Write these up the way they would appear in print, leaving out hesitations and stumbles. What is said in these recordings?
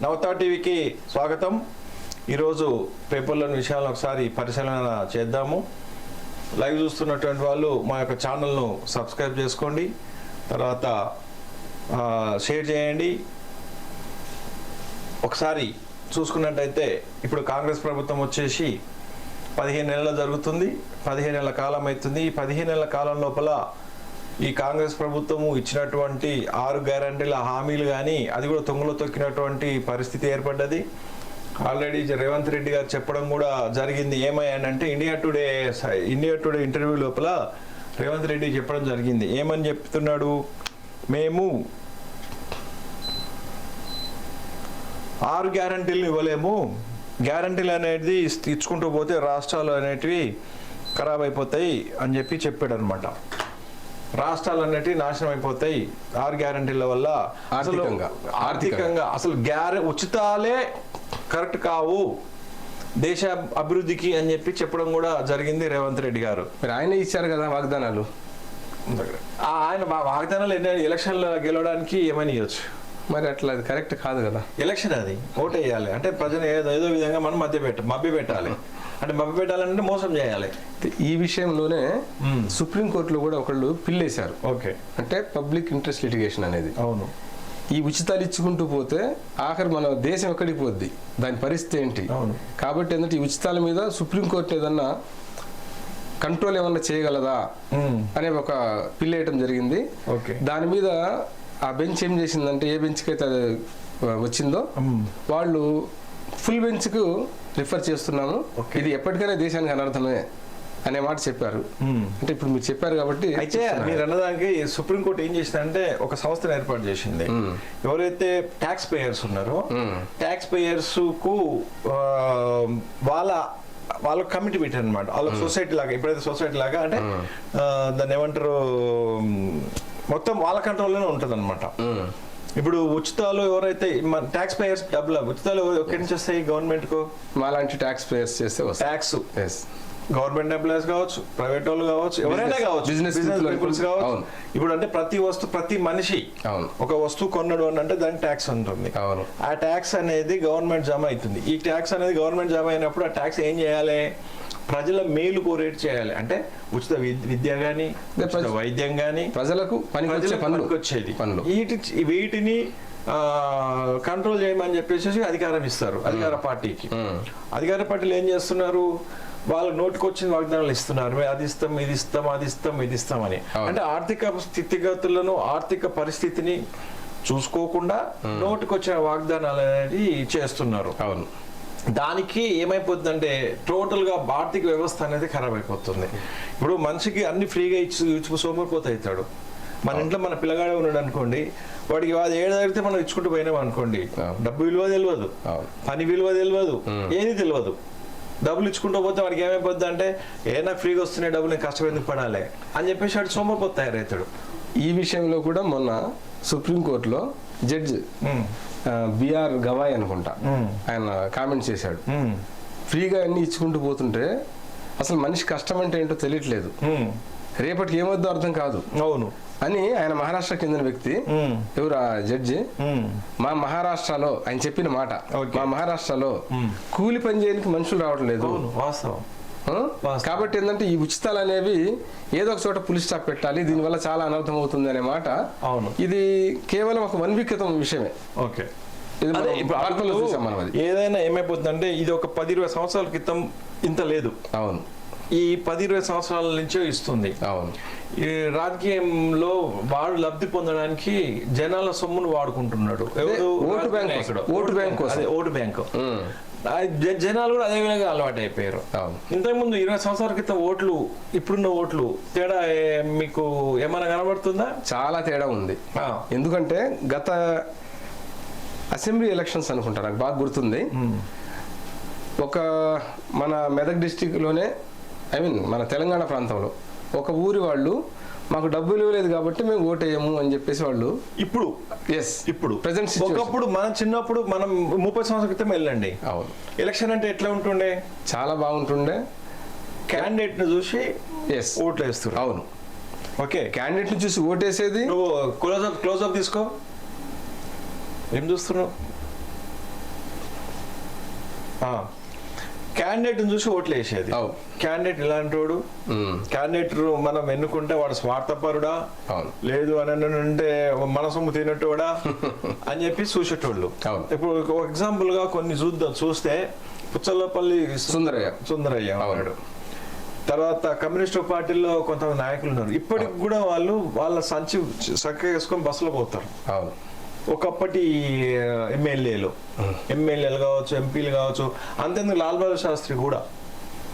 నవతా టీవీకి స్వాగతం. ఈరోజు పేపర్లోని విషయాలను ఒకసారి పరిశీలన చేద్దాము. లైవ్ చూస్తున్నటువంటి వాళ్ళు మా యొక్క ఛానల్ను సబ్స్క్రైబ్ చేసుకోండి, తర్వాత షేర్ చేయండి. ఒకసారి చూసుకున్నట్టయితే ఇప్పుడు కాంగ్రెస్ ప్రభుత్వం వచ్చేసి 15 నెలలు జరుగుతుంది, 15 నెలల కాలం అవుతుంది. ఈ 15 నెలల కాలం లోపల ఈ కాంగ్రెస్ ప్రభుత్వము ఇచ్చినటువంటి 6 గ్యారంటీల హామీలు కానీ అది కూడా తొంగలో తొక్కినటువంటి పరిస్థితి ఏర్పడ్డది. ఆల్రెడీ రేవంత్ రెడ్డి గారు చెప్పడం కూడా జరిగింది. ఏమయ్యానంటే ఇండియా టుడే ఇంటర్వ్యూ లోపల రేవంత్ రెడ్డి చెప్పడం జరిగింది. ఏమని చెప్తున్నాడు, మేము 6 గ్యారంటీలు ఇవ్వలేము, గ్యారంటీలు అనేది ఇచ్చుకుంటూ పోతే రాష్ట్రాలు అనేటివి ఖరాబ్ అయిపోతాయి అని చెప్పాడు అనమాట. రాష్ట్రాలు అనేటివి నాశనం అయిపోతాయి 6 గ్యారంటీల వల్ల, ఆర్థికంగా అసలు ఉచితాలే కరెక్ట్ కావు దేశ అభివృద్ధికి అని చెప్పడం కూడా జరిగింది రేవంత్ రెడ్డి గారు. మరి ఆయన ఇచ్చారు కదా వాగ్దానాలు. ఆయన వాగ్దానాలు ఎలక్షన్లో గెలవడానికి ఏమని ఇవ్వచ్చు, మరి అట్లా అది కరెక్ట్ కాదు కదా. ఎలక్షన్ అది ఓటు వేయాలి అంటే ప్రజలు ఏదో విధంగా మనం మభ్య పెట్టాలి. అంటే మభ్య పెట్టాలంటే మోసం చేయాలి. ఈ విషయంలోనే సుప్రీంకోర్టులో కూడా ఒకళ్ళు పిల్లేశారు. ఓకే, అంటే పబ్లిక్ ఇంట్రెస్ట్ లిటిగేషన్ అనేది. అవును, ఈ ఉచితాలు ఇచ్చుకుంటూ పోతే ఆఖరి మన దేశం ఎక్కడికి పోద్ది, దాని పరిస్థితి ఏంటి. అవును, కాబట్టి ఏంటంటే ఈ ఉచితాల మీద సుప్రీంకోర్టు ఏదన్నా కంట్రోల్ ఏమన్నా చేయగలదా అనే ఒక పిల్లేయటం జరిగింది. ఓకే, దాని మీద ఆ బెంచ్ ఏం చేసిందంటే, ఏ బెంచ్కి అయితే వచ్చిందో వాళ్ళు ఫుల్ బెంచ్కు రిఫర్ చేస్తున్నాము, ఇది ఎప్పటికైనా దేశానికి అనర్థమే అనే మాట చెప్పారు. అంటే ఇప్పుడు మీరు చెప్పారు కాబట్టి. అయితే మీరు అన్నదానికి సుప్రీంకోర్టు ఏం చేసిందంటే ఒక సంస్థను ఏర్పాటు చేసింది. ఎవరైతే ట్యాక్స్ పేయర్స్ ఉన్నారో ట్యాక్స్ పేయర్స్ కు వాళ్ళ కమిటీ పెట్టారు అనమాట. వాళ్ళ సొసైటీ లాగా, ఎప్పుడైతే సొసైటీ లాగా అంటే దాన్ని ఏమంటారు, మొత్తం వాళ్ళ కంట్రోల్లోనే ఉంటుంది అనమాట. ఇప్పుడు ఉచితాలు ఎవరైతే ట్యాక్స్ పేయర్స్ డబ్బులు ఉచితాలు ఎక్కడి నుంచి వస్తాయి, గవర్నమెంట్ కు మాలాంటి ట్యాక్స్ పేయర్స్ చేస్తే ట్యాక్స్ గవర్నమెంట్ ఎంప్లాయీస్ కావచ్చు, ప్రైవేట్ వాళ్ళు కావచ్చు, ఎవరైనా కావచ్చు, బిజినెస్ పీపుల్స్ కావచ్చు. ఇప్పుడు అంటే ప్రతి మనిషి ఒక వస్తువు కొన్నాడు అని అంటే దానికి ట్యాక్స్ ఉంటుంది. ఆ ట్యాక్స్ అనేది గవర్నమెంట్ జమ అవుతుంది. ఈ ట్యాక్స్ అనేది గవర్నమెంట్ జమ అయినప్పుడు ఆ ట్యాక్స్ ఏం చేయాలి, ప్రజల మేలు కోరేట్ చేయాలి. అంటే ఉచిత విద్య గానీ, వైద్యం గానీ, ప్రజలకు పనికొచ్చేది. వీటిని కంట్రోల్ చేయమని చెప్పేసి అధికారం ఇస్తారు అధికార పార్టీకి. అధికార పార్టీలు ఏం చేస్తున్నారు, వాళ్ళ నోటికి వచ్చిన వాగ్దానాలు ఇస్తున్నారు. అది ఇస్తాం, ఇది ఇస్తాం, అది ఇస్తాం, ఇది ఇస్తాం అని. అంటే ఆర్థిక స్థితిగతులను, ఆర్థిక పరిస్థితిని చూసుకోకుండా నోటికి వచ్చిన వాగ్దానాలు అనేది చేస్తున్నారు. అవును, దానికి ఏమైపోతుందంటే టోటల్ గా ఆర్థిక వ్యవస్థ అనేది ఖరాబ్ అయిపోతుంది. ఇప్పుడు మనిషికి అన్ని ఫ్రీగా ఇచ్చి సోమరిపోత అవుతాడు. మన ఇంట్లో మన పిల్లగాడే ఉన్నాడు అనుకోండి, వాడికి అది ఏడు జరిగితే మనం ఇచ్చుకుంటూ పోయినాం అనుకోండి, డబ్బు విలువ తెలియదు, పని విలువ తెలియదు, ఏది తెలియదు. డబ్బులు ఇచ్చుకుంటూ పోతే వాడికి ఏమైపోద్ది అంటే, నాకు ఫ్రీగా వస్తున్నాయి డబ్బులు, నేను కష్టం ఎందుకు పడాలి అని చెప్పేసి వాడు సోమరిపోత తయారవుతాడు. ఈ విషయంలో కూడా మొన్న సుప్రీంకోర్టులో జడ్జి బిఆర్ గవాయ్ అనుకుంటా, ఆయన కామెంట్ చేశాడు, ఫ్రీగా అన్ని ఇచ్చుకుంటూ పోతుంటే అసలు మనిషి కష్టం అంటే ఏంటో తెలియట్లేదు, రేపటికి ఏమొద్దో అర్థం కాదు. అవును అని ఆయన మహారాష్ట్ర చెందిన వ్యక్తి, ఎవరు ఆ జడ్జి, మా మహారాష్ట్రలో ఆయన చెప్పిన మాట, మా మహారాష్ట్రలో కూలి పని చేయడానికి మనుషులు రావట్లేదు. వాస్తవం. కాబట్టి ఏంటంటే ఈ ఉచితాలు అనేవి ఏదో ఒక చోట పులి స్టాప్ పెట్టాలి, దీనివల్ల చాలా అనర్థం అవుతుంది అనే మాట. అవును, ఇది కేవలం ఒక 1 వీక్ క్రితం విషయమే. ఓకే, ఏదైనా ఏమైపోతుందంటే ఇది ఒక 10-20 సంవత్సరాల క్రితం ఇంత లేదు. అవును, ఈ 10-20 సంవత్సరాల నుంచే ఇస్తుంది. అవును, ఈ రాజకీయంలో వాడు లబ్ధి పొందడానికి జనాల సొమ్మును వాడుకుంటున్నాడు. ఓటు బ్యాంకు జనాలు కూడా అదే విధంగా అలవాటు అయిపోయారు. ఇంతకుముందు 20 సంవత్సరాల క్రితం ఓట్లు, ఇప్పుడున్న ఓట్లు తేడా మీకు ఏమైనా కనబడుతుందా? చాలా తేడా ఉంది. ఎందుకంటే గత అసెంబ్లీ ఎలక్షన్స్ అనుకుంటా, నాకు బాగా గుర్తుంది, ఒక మన మెదక్ డిస్టిక్ లోనే, మన తెలంగాణ ప్రాంతంలో ఒక ఊరి వాళ్ళు మాకు డబ్బులు ఇవ్వలేదు కాబట్టి మేము ఓటేయము అని చెప్పేసి వాళ్ళు ఇప్పుడు ప్రెజెంట్ ఒకప్పుడు మనం చిన్నప్పుడు మనం 30 సంవత్సరాల క్రితం వెళ్ళండి. అవును, ఎలక్షన్ అంటే ఎట్లా ఉంటుండే, చాలా బాగుంటుండే. క్యాండిడేట్ ను చూసి ఓట్లు వేస్తారు. అవును, ఓకే, క్యాండిడేట్ ని చూసి ఓటేసేది. నువ్వు క్లోజ్ అప్ తీసుకో, ఏం చూస్తున్నావు? క్యాండిడేట్ చూసి ఓట్లు వేసేది. క్యాండిడేట్ ఇలాంటి వాడు, క్యాండిడేట్ మనం ఎన్నుకుంటే వాడు స్వార్థపరుడా లేదు అని అంటే మన సొమ్ము తినట్టువాడా అని చెప్పి చూసేటోళ్ళు. ఇప్పుడు ఒక ఎగ్జాంపుల్ గా కొన్ని చూస్తే పుచ్చలపల్లి సుందరయ్య ఉన్నాడు. తర్వాత కమ్యూనిస్టు పార్టీలో కొంతమంది నాయకులు ఉన్నారు. ఇప్పటికి కూడా వాళ్ళు వాళ్ళ సంచి వేసుకొని బస్సులో పోతారు. ఒకప్పటి ఎమ్మెల్యేలు కావచ్చు, ఎంపీలు కావచ్చు. అంతేందుకు లాల్ బహదూర్ శాస్త్రి కూడా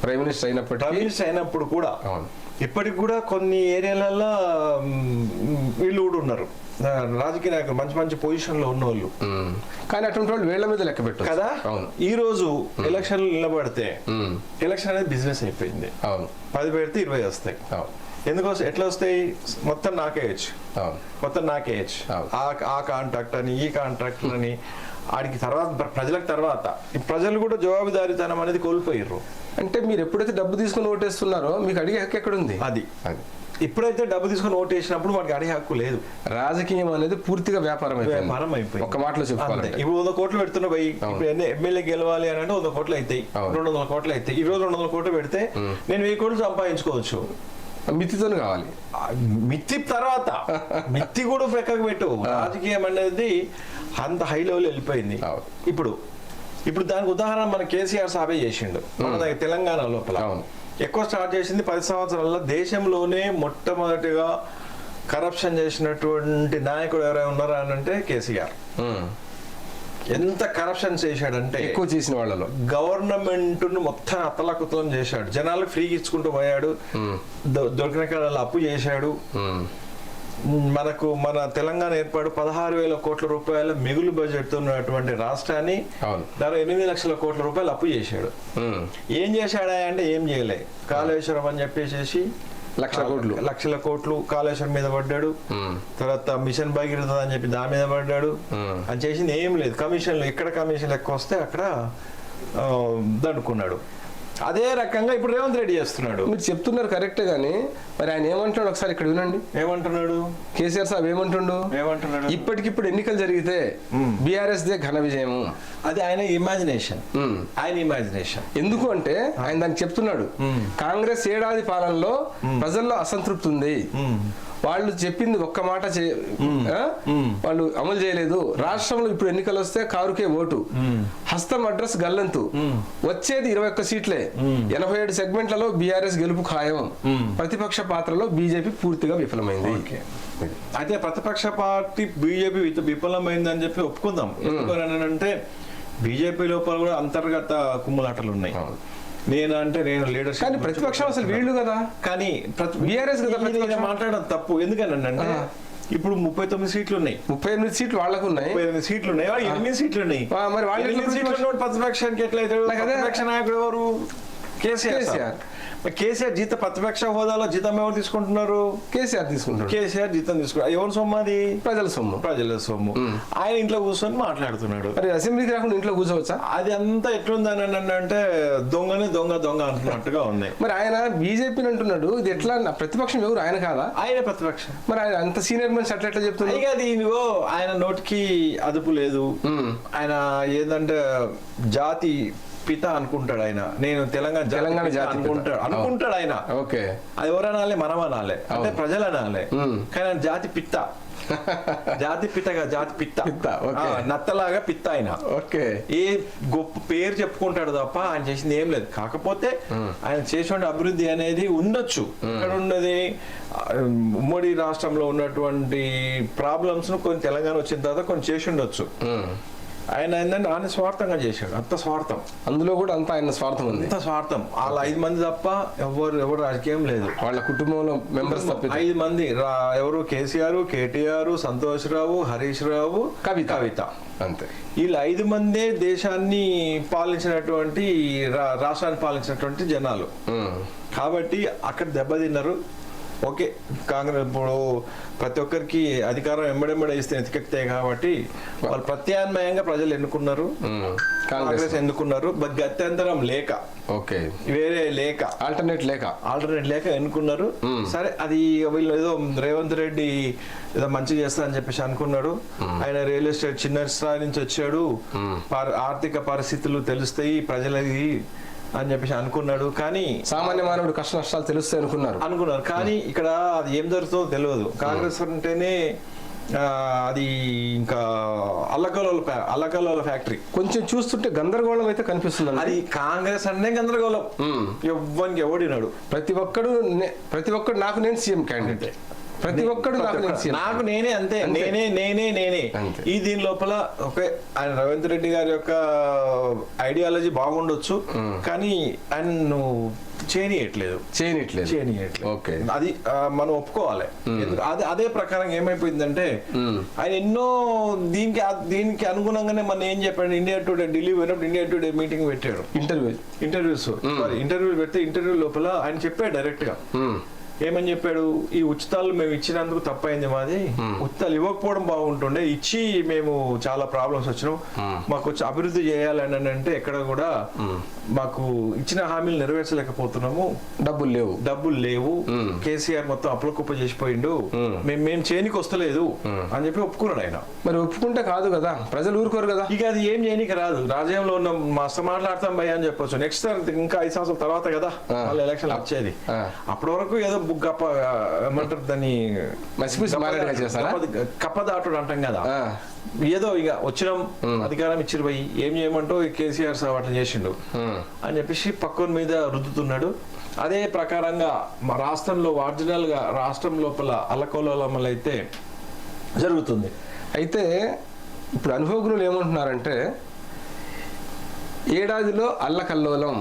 ప్రైమ్ మినిస్టర్ అయినప్పుడు కూడా ఇప్పటికి కూడా కొన్ని ఏరియాలలో వీళ్ళు కూడా ఉన్నారు రాజకీయ నాయకులు, మంచి మంచి పొజిషన్ లో ఉన్న వాళ్ళు. కానీ అటువంటి వాళ్ళు వేళ్ల మీద లెక్క పెట్టు కదా. ఈ రోజు ఎలక్షన్లు నిలబడితే ఎలక్షన్ అనేది బిజినెస్ అయిపోయింది. 10 పెడితే 20 వస్తాయి. ఎందుకోసం ఎట్లా వస్తాయి? మొత్తం నాకేయచ్చు, ఆ కాంట్రాక్ట్ అని ఈ కాంట్రాక్ట్ అని ఆడికి తర్వాత ప్రజలు కూడా జవాబుదారీతనం అనేది కోల్పోయారు. అంటే మీరు ఎప్పుడైతే డబ్బు తీసుకుని ఓటేస్తున్నారో మీకు అడిగే హక్కు ఎక్కడుంది? అది ఇప్పుడైతే డబ్బు తీసుకుని ఓటు వేసినప్పుడు మనకి అడిగే హక్కు లేదు. రాజకీయం అనేది పూర్తిగా వ్యాపారం అయిపోయింది. ఒక మాటలో చెప్పుకోవాలి. ఇప్పుడు 100 కోట్లు పెడుతున్నా పోయి ఇప్పుడు ఎమ్మెల్యే గెలవాలి అని అంటే 100 కోట్లు అవుతాయి, 200 కోట్లు అవుతాయి. ఈ రోజు 200 కోట్లు పెడితే నేను 1000 కోట్లు సంపాదించుకోవచ్చు. మిత్తితో కావాలి. మిత్తి కూడా పక్కకు పెట్టు. రాజకీయం అనేది అంత హై లెవెల్ వెళ్ళిపోయింది. ఇప్పుడు దానికి ఉదాహరణ మన కేసీఆర్ సాబే చేసిండు. మన తెలంగాణ లోపల ఎక్కువ స్టార్ట్ చేసింది 10 సంవత్సరాల్లో. దేశంలోనే మొట్టమొదటిగా కరప్షన్ చేసినటువంటి నాయకుడు ఎవరైనా ఉన్నారా అని అంటే కేసీఆర్. ఎంత కరప్షన్ చేశాడంటే ఎక్కువ చేసిన వాళ్ళలో గవర్నమెంట్ ను మొత్తం అతలాకుతలం చేశాడు. జనాలకు ఫ్రీగా ఇచ్చుకుంటూ పోయాడు. దొరికిన కాలంలో అప్పు చేశాడు. మన తెలంగాణ ఏర్పాటు 16,000 కోట్ల రూపాయల మిగులు బడ్జెట్ ఉన్నటువంటి రాష్ట్రాన్ని దాదాపు 8 లక్షల కోట్ల రూపాయలు అప్పు చేశాడు. ఏం చేశాడా అంటే ఏం చేయలే. కాళేశ్వరం అని చెప్పేసి లక్షల కోట్లు కాళేశ్వరం మీద పడ్డాడు. తర్వాత మిషన్ భగీరథ అని చెప్పి దాని మీద పడ్డాడు. అని చేసింది ఏం లేదు. కమిషన్లు ఎక్కడ కమిషన్లు ఎక్కువ వస్తే అక్కడ దండుకున్నాడు. అదే రకంగా ఇప్పుడు రేవంత్ రెడ్డి చేస్తున్నాడు. మీరు చెప్తున్నారు కరెక్టే, కానీ మరి ఆయన ఏమంటున్నాడు ఒకసారి ఇక్కడ వినండి. ఏమంటున్నాడు కేసీఆర్ సాబ్? ఏమంటున్నాడు? ఇప్పటికిప్పుడు ఎన్నికలు జరిగితే బీఆర్ఎస్ దే ఘన విజయము. అది ఆయన ఇమాజినేషన్. ఎందుకు అంటే ఆయన దానికి చెప్తున్నాడు, కాంగ్రెస్ ఏడాది పాలనలో ప్రజల్లో అసంతృప్తి ఉంది, వాళ్ళు చెప్పింది ఒక్క మాట వాళ్ళు అమలు చేయలేదు. రాష్ట్రంలో ఇప్పుడు ఎన్నికలు వస్తే కారుకే ఓటు, హస్తం అడ్రస్ గల్లంతు, వచ్చేది 21 సీట్లే, 87 సెగ్మెంట్లలో బీఆర్ఎస్ గెలుపు ఖాయం, ప్రతిపక్ష పాత్రలో బీజేపీ పూర్తిగా విఫలమైంది. అయితే ప్రతిపక్ష పార్టీ బీజేపీ విఫలమైంది అని చెప్పి ఒప్పుకుందాం. ఎందుకంటే బీజేపీ లోపల కూడా అంతర్గత కుమ్ములాటలు ఉన్నాయి. నేను లీడర్షిప్. కానీ ప్రతిపక్షం అసలు వీళ్ళు కదా, కానీ బీఆర్ఎస్ కదా మాట్లాడడం తప్పు. ఎందుకనంటే ఇప్పుడు 39 సీట్లు ఉన్నాయి. 38 సీట్లు వాళ్ళకు ఉన్నాయి. 38 సీట్లు ఉన్నాయి. 8 సీట్లు ఉన్నాయి. మరి వాళ్ళు ప్రతిపక్షానికి ఎట్లయితే ప్రతిపక్ష నాయకుడు ఎవరు? కేసీఆర్. కేసీఆర్ ప్రతిపక్ష హోదాలో జీతం ఎవరు తీసుకుంటున్నారు? కేసీఆర్ జీతం తీసుకుంటారు. ఎవరు సొమ్ము? అది ప్రజల సొమ్ము. ఆయన ఇంట్లో కూర్చొని మాట్లాడుతున్నాడు. మరి అసెంబ్లీకి రాకుండా ఇంట్లో కూర్చోవచ్చా? అది అంతా ఎట్లుందని అంటే దొంగని దొంగ అంటున్నట్టుగా ఉంది. మరి ఆయన బీజేపీని అంటున్నాడు, ఇది ఎట్లా? ప్రతిపక్షం ఎవరు? ఆయన కాదా? ఆయన ప్రతిపక్షం. మరి ఆయన అంత సీనియర్ మనిషి అట్లా చెప్తున్నాడు. అది ఆయన నోటికి అదుపు లేదు. ఆయన ఏంటంటే జాతి పిత అనుకుంటాడు ఆయన. నేను తెలంగాణ జాతి అనుకుంటాడు ఆయన. ఓకే, అది ఎవరు అనాలి? మనం అనాలి, అంటే ప్రజలు అనాలి. కానీ ఆయన జాతి పిత్త. జాతి పిత్త నత్తలాగా పిత్త ఆయన. ఏ గొప్ప పేరు చెప్పుకుంటాడు తప్ప ఆయన చేసింది ఏం లేదు. కాకపోతే ఆయన చేసిన అభివృద్ధి అనేది ఉండొచ్చు. ఇక్కడ ఉన్నది ఉమ్మడి రాష్ట్రంలో ఉన్నటువంటి ప్రాబ్లమ్స్ ను కొన్ని తెలంగాణ వచ్చిన తర్వాత కొన్ని చేసి ఉండొచ్చు. ఆయన ఏంటంటే ఆయన స్వార్థంగా చేశాడు. అంత స్వార్థం అందులో కూడా అంత ఆయన స్వార్థం ఉంది. అంత స్వార్థం. వాళ్ళ 5 మంది తప్ప ఎవరు రాజకీయం లేదు. వాళ్ళ కుటుంబంలో మెంబర్స్ తప్ప 5 మంది. ఎవరు? కేసీఆర్, కేటీఆర్, సంతోష్ రావు, హరీష్ రావు, కవిత. అంతే. వీళ్ళు 5 మందే దేశాన్ని పాలించినటువంటి రాష్ట్రాన్ని పాలించినటువంటి జనాలు. కాబట్టి అక్కడ దెబ్బతిన్నారు. ఓకే కాంగ్రెస్ ఇప్పుడు ప్రతి ఒక్కరికి అధికారం ఎంబడెంబడే ఇస్తే ఎతికెక్తాయి కాబట్టి వాళ్ళు ప్రత్యామ్నాయంగా ప్రజలు ఎన్నుకున్నారు, కాంగ్రెస్ ఎన్నుకున్నారు. గత్యంతరం లేక, ఓకే, వేరే లేక, ఆల్టర్నేట్ లేక ఎన్నుకున్నారు. సరే, అది వీళ్ళు ఏదో రేవంత్ రెడ్డి ఏదో మంచి చేస్తా అని చెప్పేసి అనుకున్నాడు. ఆయన రియల్ ఎస్టేట్ చిన్న స్థాయి నుంచి వచ్చాడు, ఆర్థిక పరిస్థితులు తెలుస్తాయి ప్రజలకి అని చెప్పేసి అనుకున్నాడు. కానీ సామాన్య మానవుడు కష్ట నష్టాలు తెలుస్తాయి అనుకున్నారు. కానీ ఇక్కడ అది ఏం జరుగుతుందో తెలియదు. కాంగ్రెస్ అంటేనే అది ఇంకా అల్లకల్లోల ఫ్యాక్టరీ. కొంచెం చూస్తుంటే గందరగోళం అయితే కనిపిస్తుంది. అది కాంగ్రెస్ అంటే గందరగోళం, ఎవ్వరికి ఎవడినాడు. ప్రతి ఒక్కడు నాకు నేను సీఎం క్యాండిడేట్, ప్రతి ఒక్కడు నాకు నేనే, అంతే, నేనే. ఈ దీని లోపల ఓకే, ఆయన రేవంత్ రెడ్డి గారి యొక్క ఐడియాలజీ బాగుండొచ్చు, కానీ ఆయన చేయనీయట్లేదు. ఓకే, అది మనం ఒప్పుకోవాలి. అదే ప్రకారం ఏమైపోయిందంటే ఆయన ఎన్నో దీనికి అనుగుణంగానే మనం ఏం చెప్పాడు, ఇండియా టుడే ఢిల్లీ పోయినప్పుడు ఇండియా టుడే మీటింగ్ పెట్టాడు, ఇంటర్వ్యూలు పెడితే ఇంటర్వ్యూ లోపల ఆయన చెప్పాడు డైరెక్ట్ గా. ఏమని చెప్పాడు, ఈ ఉచితాలు మేము ఇచ్చినందుకు తప్పైంది మాది, ఉచితాలు ఇవ్వకపోవడం బాగుంటుండే, ఇచ్చి మేము చాలా ప్రాబ్లమ్స్ వచ్చినాం, మాకు వచ్చి అభివృద్ధి చేయాలని అంటే ఎక్కడ కూడా మాకు ఇచ్చిన హామీలు నెరవేర్చలేకపోతున్నాము, డబ్బులు లేవు, కేసీఆర్ మొత్తం అప్పులకుప్ప చేసిపోయిండు, మేము చేయనికి వస్తలేదు అని చెప్పి ఒప్పుకున్నాడు ఆయన. మరి ఒప్పుకుంటే కాదు కదా, ప్రజలు ఊరుకోరు కదా. ఇక అది ఏం చేయనికి రాదు. రాజ్యంలో ఉన్న మస్తు మాట్లాడతాం భయ అని చెప్పొచ్చు. నెక్స్ట్ ఇంకా 5 సంవత్సరాల తర్వాత కదా వాళ్ళ ఎలక్షన్ వచ్చేది. అప్పటి వరకు ఏదో ఏమంటారు దాన్ని, కప్పదాటుడు అంటాం కదా, ఏదో ఇక వచ్చినాం అధికారం ఇచ్చిరు పోయి ఏం చేయమంటూ కేసీఆర్ సార్ అట్లా చేసిండు అని చెప్పేసి పక్కన మీద రుద్దుతున్నాడు. అదే ప్రకారంగా మా రాష్ట్రంలో ఒరిజినల్ గా రాష్ట్రం లోపల అల్లకల్లోలం అయితే జరుగుతుంది. అయితే ఇప్పుడు అనుభవజ్ఞులు ఏమంటున్నారంటే ఏడాదిలో అల్లకల్లోలం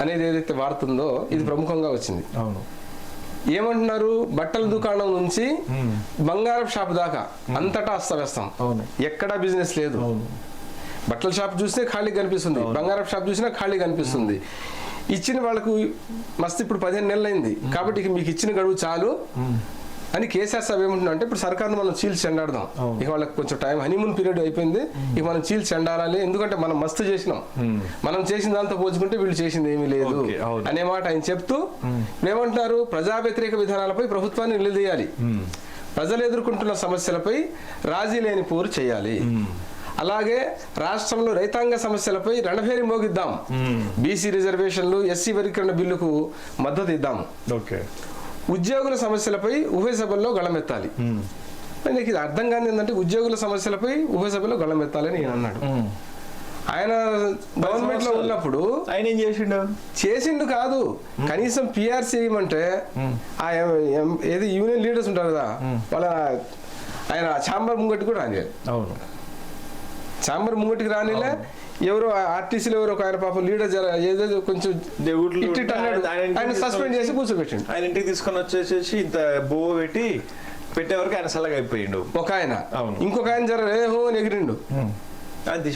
అనేది ఏదైతే వాడుతుందో ఇది ప్రముఖంగా వచ్చింది. అవును, ఏమంటున్నారు, బట్టల దుకాణం నుంచి బంగారం షాప్ దాకా అంతటా అస్తవ్యస్తం, ఎక్కడా బిజినెస్ లేదు. బట్టల షాప్ చూస్తే ఖాళీ కనిపిస్తుంది, బంగారం షాప్ చూసినా ఖాళీ కనిపిస్తుంది. ఇచ్చిన వాళ్ళకు మస్తు ఇప్పుడు 15 నెలలు అయింది కాబట్టి మీకు ఇచ్చిన గడువు చాలు అని కేసీఆర్ సాబ్ ఏమంటున్నా అంటే ఇప్పుడు సర్కార్ను మనం చీల్చి చెండాడదాం, ఇక వాళ్ళకి కొంచెం టైం హనీమూన్ పీరియడ్ అయిపోయింది, ఇక మనం చీల్చి చెండాలి, ఎందుకంటే మనం మస్తు చేసినాం, మనం చేసిన దాంతో పోల్చుకుంటే వీళ్ళు చేసింది ఏమీ లేదు అనే మాట ఆయన చెప్తూ ఏమంటున్నారు, ప్రజా వ్యతిరేక విధానాలపై ప్రభుత్వాన్ని నిలదీయాలి, ప్రజలు ఎదుర్కొంటున్న సమస్యలపై రాజీ లేని పోరు చేయాలి, అలాగే రాష్ట్రంలో రైతాంగ సమస్యలపై రణభేరి మోగిద్దాం, బీసీ రిజర్వేషన్లు ఎస్సీ వర్గీకరణ బిల్లుకు మద్దతు ఇద్దాం, ఉద్యోగుల సమస్యలపై ఉభయ సభల్లో గళమెత్తాలి. నీకు ఇది అర్థం కాని ఏంటంటే ఉద్యోగుల సమస్యలపై ఉభయ సభలో గళమెత్తాలని నేను అన్నాడు. ఆయన గవర్నమెంట్ లో ఉన్నప్పుడు ఆయన ఏం చేసిండు కాదు, కనీసం పిఆర్సీ చేయమంటే ఏది యూనియన్ లీడర్స్ ఉంటారు కదా వాళ్ళ ఆయన ఛాంబర్ ముంగట్టి కూడా రానియాలి. అవును, ఛాంబర్ ముంగటికి రానిలే. ఎవరో ఆర్టీసీలో ఎవరో ఒక ఆయన పాపం లీడర్ ఏదో కొంచెం ఆయన సస్పెండ్ చేసి కూర్చోబెట్టిండు. ఆయన ఇంటికి తీసుకొని వచ్చేసేసి ఇంత బో పెట్టే వరకు ఆయన సల్లగా అయిపోయిండు ఒక ఆయన. ఇంకొక ఆయన హో ఎగిరిండు,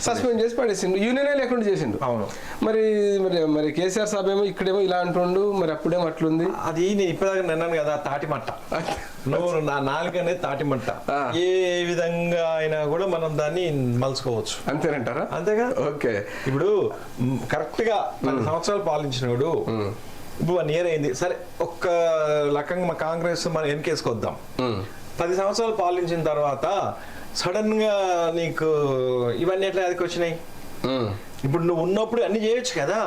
సస్పెండ్ చేసి పడేసిండు, యూనియనే లేకుండా చేసిండు. అవును, మరి మరి మరి కేసీఆర్ సాబ్ ఏమో ఇక్కడేమో ఇలా అంటుండు, మరి అప్పుడేమో అట్లుంది. అది నేను ఇప్పటిదాకా నిన్నాను కదా, తాటిమట్ట, నువ్వు నా నాలుగు అనేది తాటిమట్ట, ఏ విధంగా అయినా కూడా మనం దాన్ని మలుచుకోవచ్చు. అంతేనంటారా? అంతేగా. ఓకే, ఇప్పుడు కరెక్ట్ గా 10 సంవత్సరాలు పాలించినప్పుడు ఇప్పుడు 1 ఇయర్ అయింది. సరే, ఒక్క రకంగా మా కాంగ్రెస్ మనం వెనకేసుకొద్దాం. 10 సంవత్సరాలు పాలించిన తర్వాత సడన్ గా నీకు ఇవన్నీ ఎట్లా అదికి వచ్చినాయి? ఇప్పుడు నువ్వు ఉన్నప్పుడు అన్ని చేయొచ్చు కదా,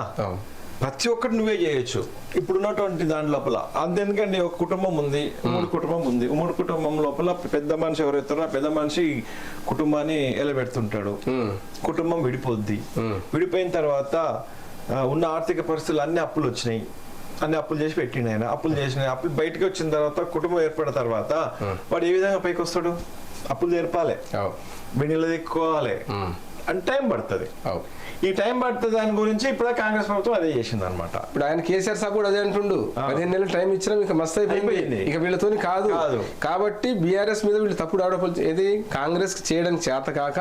ప్రతి ఒక్కటి నువ్వే చేయొచ్చు ఇప్పుడున్నటువంటి దాని లోపల. అంతెందుకంటే ఒక కుటుంబం ఉంది, ఉమ్మడి కుటుంబం ఉంది, ఉమ్మడి కుటుంబం లోపల పెద్ద మనిషి ఎవరైతారో ఆ పెద్ద మనిషి కుటుంబాన్ని ఎలబెడుతుంటాడు, కుటుంబం విడిపోద్ది. విడిపోయిన తర్వాత ఉన్న ఆర్థిక పరిస్థితులు అన్ని అప్పులు వచ్చినాయి, అన్ని అప్పులు చేసి పెట్టిండు ఆయన. అప్పులు బయటకు వచ్చిన తర్వాత కుటుంబం ఏర్పడిన తర్వాత వాడు ఏ విధంగా పైకి వస్తాడు? అప్పులు తెరపాలి, బిన్నెలు తెక్కుకోవాలి, అని టైం పడుతుంది. అవు. ఈ టైం పడుతుంది దాని గురించి ఇప్పుడు కాంగ్రెస్ ప్రభుత్వం అదే చేసింది అనమాట. ఇప్పుడు ఆయన కేసీఆర్ సాబ్ కూడా అదే అంటుండు, 15 నెలలు టైం ఇచ్చినా ఇక మస్తు అయిపోయింది, ఇక వీళ్ళతో కాదు. కాబట్టి బీఆర్ఎస్ మీద వీళ్ళు తప్పుడు ఆరోపణలు, ఏది కాంగ్రెస్ చేయడానికి చేత కాక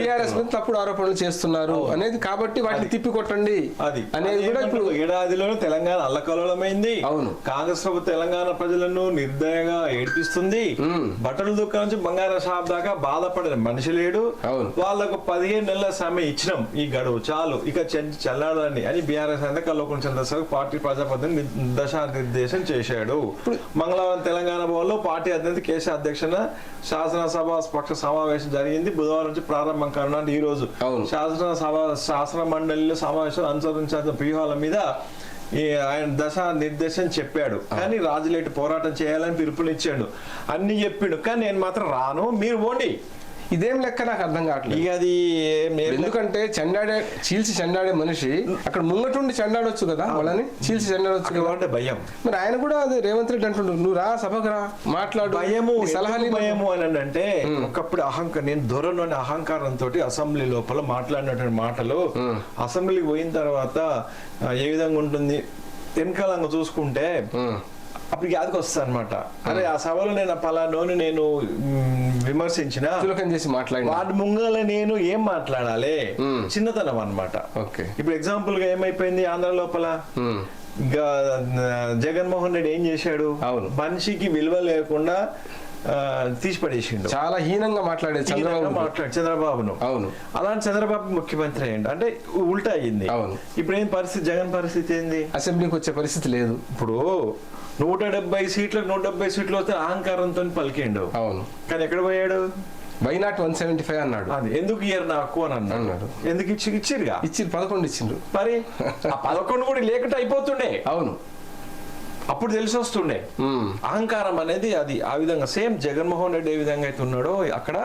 బీఆర్ఎస్ మీద తప్పుడు ఆరోపణలు చేస్తున్నారు అనేది, కాబట్టి వాటిని తిప్పి కొట్టండి అనేది కూడా ఇప్పుడు ఏడాదిలోనే తెలంగాణ అల్లకల్లోలమైంది. అవును, కాంగ్రెస్ ప్రభుత్వం తెలంగాణ ప్రజలను నిర్దయగా ఏడిపిస్తుంది. బట్టల దుకాణం నుంచి బంగారం షాప్ దాకా బాధపడిన మనిషి లేడు. వాళ్ళకు 15 నెలల సమయం ఇచ్చినాం, ఈ గడువు చాలు, ఇక చల్లాడని అని బీఆర్ఎస్ అయితే కల్వకుంట్ల చంద్రశేఖర్ పార్టీ ప్రజాపతిని దిశానిర్దేశం చేశాడు. మంగళవారం తెలంగాణ భవన్లో పార్టీ అధినేత కేసీఆర్ అధ్యక్షన శాసనసభ పక్ష సమావేశం జరిగింది. బుధవారం నుంచి ప్రారంభం కానుంది. ఈ రోజు శాసన మండలిలో సమావేశం అనుసరించాల్సిన వ్యూహాల మీద ఆయన దశ నిర్దేశం చెప్పాడు. కానీ రాజులేటి పోరాటం చేయాలని పిలుపునిచ్చాడు, అన్ని చెప్పిండు. కానీ నేను మాత్రం రాను, మీరు పోండి. ఇదేం లెక్క నాకు అర్థం కావట్లేదు. ఇక అది ఎందుకంటే చీల్చి చెండాడే మనిషి అక్కడ ముంగటుండి చెండాడొచ్చు కదా, వాళ్ళని చీల్చి చెండాడొచ్చు కదా అంటే భయం. మరి ఆయన కూడా అదే రేవంత్ రెడ్డి అంటుండు, నువ్వు రా సభకు రా మాట్లాడు, భయము సలహాలు భయము అని అంటే ఒకప్పుడు నేను దూరంలోని అహంకారంతో అసెంబ్లీ లోపల మాట్లాడినటువంటి మాటలు అసెంబ్లీకి పోయిన తర్వాత ఏ విధంగా ఉంటుంది వెనకాలంగా చూసుకుంటే అప్పుడు యాదకి వస్తా అనమాట. అరే ఆ సభలో నేను పలానోని నేను విమర్శించిన చేసి మాట్లాడి వాటి ముంగల నేను ఏం మాట్లాడాలి, చిన్నతనం అనమాట. ఇప్పుడు ఎగ్జాంపుల్ గా ఏమైపోయింది ఆంధ్ర లోపల, జగన్మోహన్ రెడ్డి ఏం చేశాడు, మనిషికి విలువ లేకుండా తీసిపడేసిండు, చాలా హీనంగా మాట్లాడేది చంద్రబాబును. అవును, అలాంటి చంద్రబాబు ముఖ్యమంత్రి అయ్యిండు అంటే ఉల్టా అయ్యింది. అవును, ఇప్పుడు ఏం పరిస్థితి, జగన్ పరిస్థితి ఏంది, అసెంబ్లీకి వచ్చే పరిస్థితి లేదు. ఇప్పుడు 170 సీట్లకు 170 సీట్లు వస్తే అహంకారంతో పలికిండు. అవును, కానీ ఎక్కడ పోయాడు, వై నాట్ 175 అన్నాడు. అది ఎందుకు ఇయ్యరు నాకు అని అన్నాడు. ఎందుకు ఇచ్చిరుగా, 11 ఇచ్చిండ్రు. మరి 11 కూడా లేకుండా అయిపోతుండే. అవును, అప్పుడు తెలిసి వస్తుండే అహంకారం అనేది. అది ఆ విధంగా సేమ్ జగన్మోహన్ రెడ్డి ఏ విధంగా అయితే ఉన్నాడో అక్కడ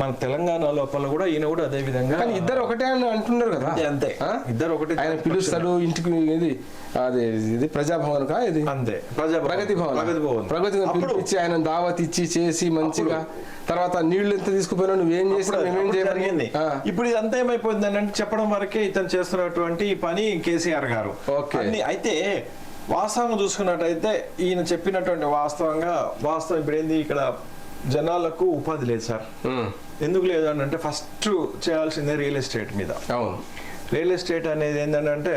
మన తెలంగాణ లోపల కూడా ఈయన కూడా అదే విధంగా. కానీ ఇద్దరు ఒకటే అని అంటున్నారు కదా. అంతే, ఇద్దరు ఒకటే. ఆయన పిలుస్తాడు ఇంటికి, ఇది ప్రజాభవన్ కా, ఇది అంతే ప్రగతి భవన్ పిలిపించి ఆయన దావత్ ఇచ్చి చేసి మంచిగా, తర్వాత నీళ్లు ఎంత తీసుకుపోయినా నువ్వేం చేసినా మేమేం జరిగింది. ఇప్పుడు ఇదంతా ఏమైపోయింది అంటే చెప్పడం వరకే ఇతను చేస్తున్నటువంటి పని కేసీఆర్ గారు. అయితే వాస్తవంగా చూసుకున్నట్టయితే ఈయన చెప్పినటువంటి వాస్తవం ఇప్పుడు ఏంది, ఇక్కడ జనాలకు ఉపాధి లేదు సార్. ఎందుకు లేదు అని అంటే ఫస్ట్ చేయాల్సిందే రియల్ ఎస్టేట్ మీద. అవును, రియల్ ఎస్టేట్ అనేది ఏంటంటే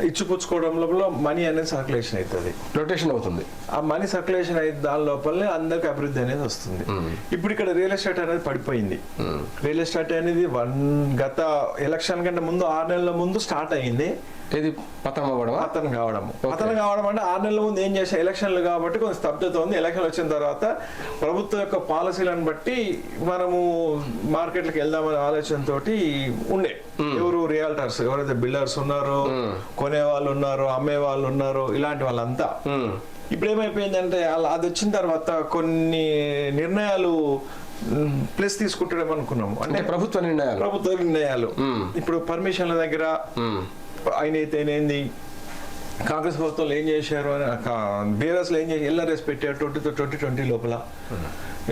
ఇచ్చిపుచ్చుకోవడంలో మనీ అనేది సర్క్యులేషన్ అవుతుంది, రొటేషన్ అవుతుంది. ఆ మనీ సర్క్యులేషన్ అయితే దాని లోపలనే అందరికి అభివృద్ధి అనేది వస్తుంది. ఇప్పుడు ఇక్కడ రియల్ ఎస్టేట్ అనేది పడిపోయింది. రియల్ ఎస్టేట్ అనేది గత ఎలక్షన్ కంటే ముందు 6 నెలల ముందు స్టార్ట్ అయ్యింది. ఇది పతనం కావడం అంటే 6 నెలల ముందు ఏం చేసే ఎలక్షన్లు కాబట్టి కొంచెం స్తబ్దత ఉంది. ఎలక్షన్ వచ్చిన తర్వాత ప్రభుత్వం యొక్క పాలసీలను బట్టి మనము మార్కెట్లకు వెళ్దామనే ఆలోచనతో ఉండే. ఎవరు రియాల్టర్స్, ఎవరైతే బిల్డర్స్ ఉన్నారో, కొనే వాళ్ళు ఉన్నారో, అమ్మే వాళ్ళు ఉన్నారో, ఇలాంటి వాళ్ళంతా. ఇప్పుడు ఏమైపోయిందంటే అది వచ్చిన తర్వాత కొన్ని నిర్ణయాలు ప్లస్ తీసుకుంటాం అనుకున్నాము, అంటే ప్రభుత్వ నిర్ణయాలు. ఇప్పుడు పర్మిషన్ల దగ్గర ఆయన అయితే ఏంది, కాంగ్రెస్ ప్రభుత్వంలో ఏం చేశారు అని బీఆర్ఎస్ లో ఏం చేసి ఎల్ఆర్ఎస్ పెట్టారు 2020 లోపల.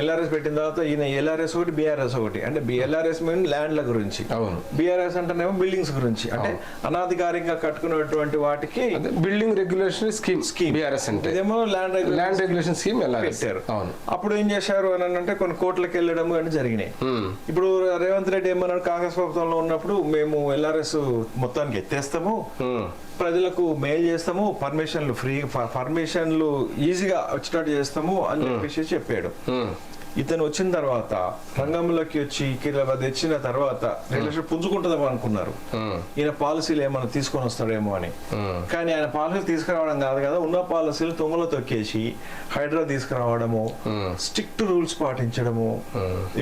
ఎల్ఆర్ఎస్ పెట్టిన తర్వాత ఈయన ఎల్ఆర్ఎస్ ఒకటి, బీఆర్ఎస్ ఒకటి. అంటే ఎల్ఆర్ఎస్ మీన్ ల్యాండ్ల గురించి, బీఆర్ఎస్ అంటేనేమో బిల్డింగ్స్ గురించి, అంటే అనాధికారికంగా కట్టుకున్నటువంటి వాటికి బిల్డింగ్ రెగ్యులేషన్ స్కీమ్ బీఆర్ఎస్ అంటే, ఇదేమో ల్యాండ్ రెగ్యులేషన్ స్కీమ్ పెట్టారు. అప్పుడు ఏం చేశారు అని అంటే కొన్ని కోట్లకు వెళ్ళడం అంటే జరిగినాయి. ఇప్పుడు రేవంత్ రెడ్డి ఏమన్నాడు, కాంగ్రెస్ ప్రభుత్వంలో ఉన్నప్పుడు మేము ఎల్ఆర్ఎస్ మొత్తానికి ఎత్తేస్తాము, ప్రజలకు మెయిల్ చేస్తాము, పర్మిషన్లు ఈజీగా వచ్చేటట్టు చేస్తాము అని చెప్పేసి చెప్పాడు. ఇతను వచ్చిన తర్వాత రంగంలోకి వచ్చి తెచ్చిన తర్వాత రిలేషన్ పుంజుకుంటుందేమో అనుకున్నారు. ఈయన పాలసీలు ఏమైనా తీసుకొని వస్తాడేమో అని. కానీ ఆయన పాలసీలు తీసుకురావడం కాదు కదా, ఉన్న పాలసీలు తుంగలో తొక్కేసి హైడ్రా తీసుకురావడము, స్ట్రిక్ట్ రూల్స్ పాటించడము.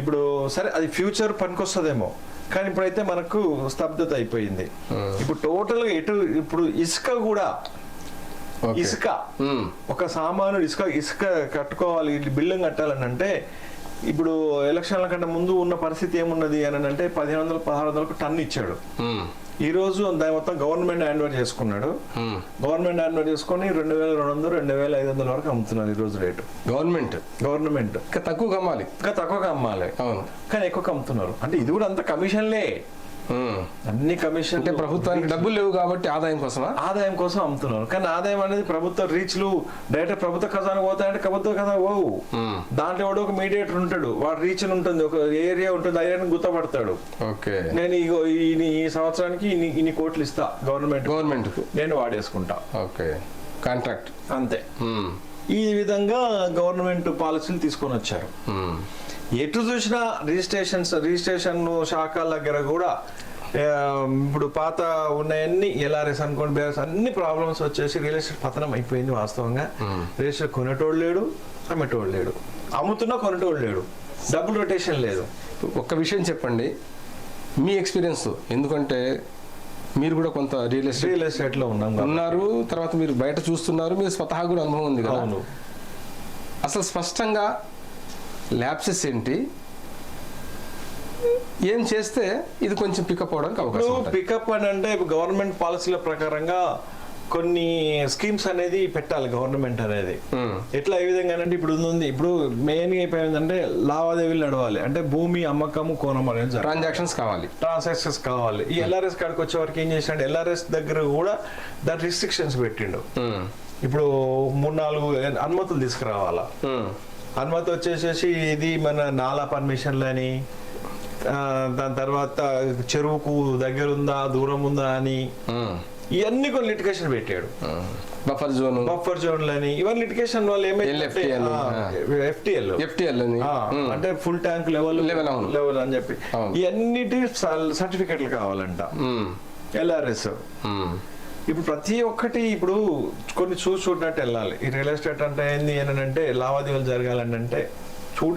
ఇప్పుడు సరే అది ఫ్యూచర్ పనికొస్తుందేమో, కానీ ఇప్పుడైతే మనకు స్తబ్దత అయిపోయింది. ఇప్పుడు టోటల్ గా ఇప్పుడు ఇసుక కూడా, ఇసుక ఒక సామాన్యుడు ఇసుక కట్టుకోవాలి, బిల్డింగ్ కట్టాలని అంటే ఇప్పుడు ఎలక్షన్ల కంటే ముందు ఉన్న పరిస్థితి ఏమున్నది అని అంటే 1500-1600 టన్ను ఇచ్చాడు. ఈ రోజు దాని మొత్తం గవర్నమెంట్ హ్యాండ్ ఓవర్ చేసుకున్నాడు. గవర్నమెంట్ హ్యాండ్ ఓవర్ చేసుకొని 2200 2500 వరకు అమ్ముతున్నారు ఈ రోజు రేటు. గవర్నమెంట్ ఇంకా తక్కువగా అమ్మాలి, అవును, కానీ ఎక్కువ అమ్ముతున్నారు. అంటే ఇది కూడా అంత కమిషన్లే, అన్ని కమిషన్. అంటే ప్రభుత్వానికి డబ్బులు లేవు కాబట్టి ఆదాయం కోసం అమ్ముతున్నారు. కానీ ఆదాయం అనేది ప్రభుత్వ రీచ్లు డైరెక్ట్ ప్రభుత్వ ఖజానా పోతాయంటే ప్రభుత్వ ఖజానా పోవు. దాంట్లో ఎవడో ఒక మీడియేటర్ ఉంటాడు, వాడు రీచ్ ఉంటుంది, ఒక ఏరియా ఉంటుంది, ఆ ఏరియాని గుర్తుపడతాడు. నేను ఈ సంవత్సరానికి ఇన్ని కోట్లు ఇస్తా గవర్నమెంట్ నేను వాడేసుకుంటా, కాంట్రాక్ట్ అంతే. ఈ విధంగా గవర్నమెంట్ పాలసీలు తీసుకొని వచ్చారు. ఎటు చూసినా రిజిస్ట్రేషన్ శాఖల దగ్గర కూడా ఇప్పుడు పాత ఉన్నాయన్ని ఎల్ఆర్ఎస్ అనుకోండి, బీఆర్ఎస్ అన్ని ప్రాబ్లమ్స్ వచ్చేసి రియల్ ఎస్టేట్ పతనం అయిపోయింది. వాస్తవంగా రియల్ ఎస్టేట్ కొనేటోడు లేడు, అమ్మేటోడు లేడు, అమ్ముతున్నా కొనేటోడు లేడు, డబుల్ రొటేషన్ లేదు. ఒక్క విషయం చెప్పండి మీ ఎక్స్పీరియన్స్, ఎందుకంటే మీరు కూడా కొంత రియల్ ఎస్టేట్ లో ఉన్నారు, తర్వాత మీరు బయట చూస్తున్నారు, మీరు స్వతహా కూడా అనుభవం ఉంది కదా. అసలు స్పష్టంగా ల్యాప్సెస్ ఏంటి, ఏం చేస్తే ఇది కొంచెం పికప్ అవడానికి అవకాశం ఉంది? పికప్ అని అంటే గవర్నమెంట్ పాలసీల ప్రకారంగా కొన్ని స్కీమ్స్ అనేది పెట్టాలి గవర్నమెంట్ అనేది. ఎట్లా ఏ విధంగా అంటే ఇప్పుడు మెయిన్ గా అయిపోయిందంటే లావాదేవీలు నడవాలి, అంటే భూమి అమ్మకము కొనడం అనేది ట్రాన్సాక్షన్స్ కావాలి. ఈ ఎల్ఆర్ఎస్ కాడికి వచ్చే వరకు ఏం చేసినట్టు ఎల్ఆర్ఎస్ దగ్గర కూడా దాని రిస్ట్రిక్షన్స్ పెట్టిండు. ఇప్పుడు 3-4 అనుమతులు తీసుకురావాలా. అనుమతి వచ్చేసేసి ఇది మన నాలా పర్మిషన్లు అని, దాని తర్వాత చెరువుకు దగ్గర ఉందా దూరం ఉందా అని, ఇవన్నీ కొన్ని లిటిగేషన్ పెట్టాడు. బఫర్ జోన్లు అని, ఇవన్నీ లిటిగేషన్ వల్ల ఏమైంది FTL అంటే ఫుల్ ట్యాంక్ లెవెల్ అని చెప్పి ఇవన్నిటి సర్టిఫికెట్లు కావాలంట ఎల్ఆర్ఎస్. ఇప్పుడు ప్రతి ఒక్కటి ఇప్పుడు కొన్ని చూడనట్టు వెళ్ళాలి. ఈ రియల్ ఎస్టేట్ అంటే ఏంది అంటే లావాదేవీలు జరగాలంటే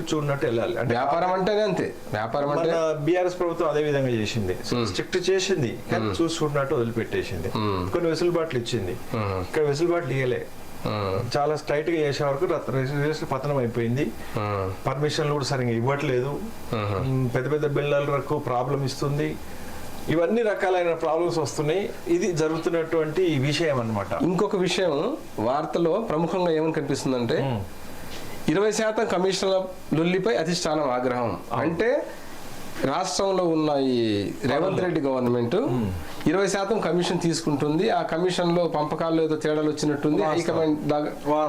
చూడనట్టు వెళ్ళాలి. అంటే వ్యాపారం అంటేనే అంతే. వ్యాపారం అంటే బీఆర్ఎస్ ప్రభుత్వం అదే విధంగా చేసింది, స్ట్రిక్ట్ చేసింది, కానీ చూడనట్టు వదిలిపెట్టేసింది. కొన్ని వెసులుబాట్లు ఇచ్చింది, ఇక్కడ వెసులుబాట్లు ఇయ్యలే. చాలా స్ట్రైట్ గా చేసే వరకు పతనం అయిపోయింది. పర్మిషన్లు కూడా సరిగ్గా ఇవ్వట్లేదు, పెద్ద బిల్డర్లకు ప్రాబ్లం ఇస్తుంది, ఇవన్నీ రకాలైన ప్రాబ్లమ్స్ వస్తున్నాయి. ఇది జరుగుతున్నటువంటి విషయం అన్నమాట. ఇంకొక విషయం వార్తలో ప్రముఖంగా ఏమని కనిపిస్తుందంటే 20% కమిషన్ల లొల్లిపై అధిష్టానం ఆగ్రహం. అంటే రాష్ట్రంలో ఉన్న ఈ రేవంత్ రెడ్డి గవర్నమెంట్ 20% కమిషన్ తీసుకుంటుంది, ఆ కమిషన్ లో పంపకాల్లో ఏదో తేడాలు వచ్చినట్టుంది, హైకమాండ్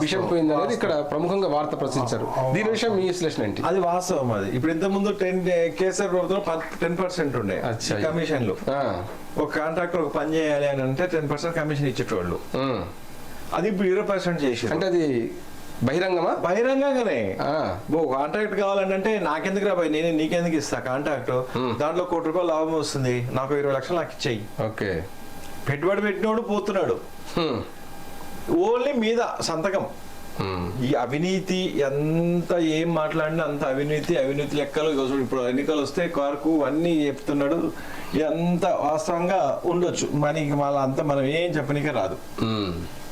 విషయం పోయింది అనేది ఇక్కడ ప్రముఖంగా వార్త ప్రచురించారు. దీని విషయం మీ విశ్లేషణ ఏంటి? అది వాస్తవం. అది ఇప్పుడు ఇంత ముందు కేసీఆర్ ప్రభుత్వం 10% ఉండే కమిషన్లు. ఒక కాంట్రాక్టర్ ఒక పని చేయాలి అని అంటే 10% కమిషన్ ఇచ్చేటోళ్ళు, అది ఇప్పుడు 20% చేసి, అంటే అది బహిరంగంగానే కాంట్రాక్ట్ కావాలంటే నాకెందుకు రా నేను నీకెందుకు ఇస్తా కాంట్రాక్ట్, దాంట్లో ₹1 కోటి లాభం వస్తుంది, నాకు 20 లక్షలు నాకు ఇచ్చేయి. పెట్టుబడి పెట్టినోడు పోతున్నాడు, ఓన్లీ మీద సంతకం. ఈ అవినీతి ఎంత ఏం మాట్లాడినా అంత అవినీతి లెక్కలు. ఇప్పుడు ఎన్నికలు వస్తే కార్కు అన్ని చెప్తున్నాడు, ఎంత వాస్తవంగా ఉండొచ్చు, మనకి మళ్ళీ అంత మనం ఏం చెప్పనీకే రాదు.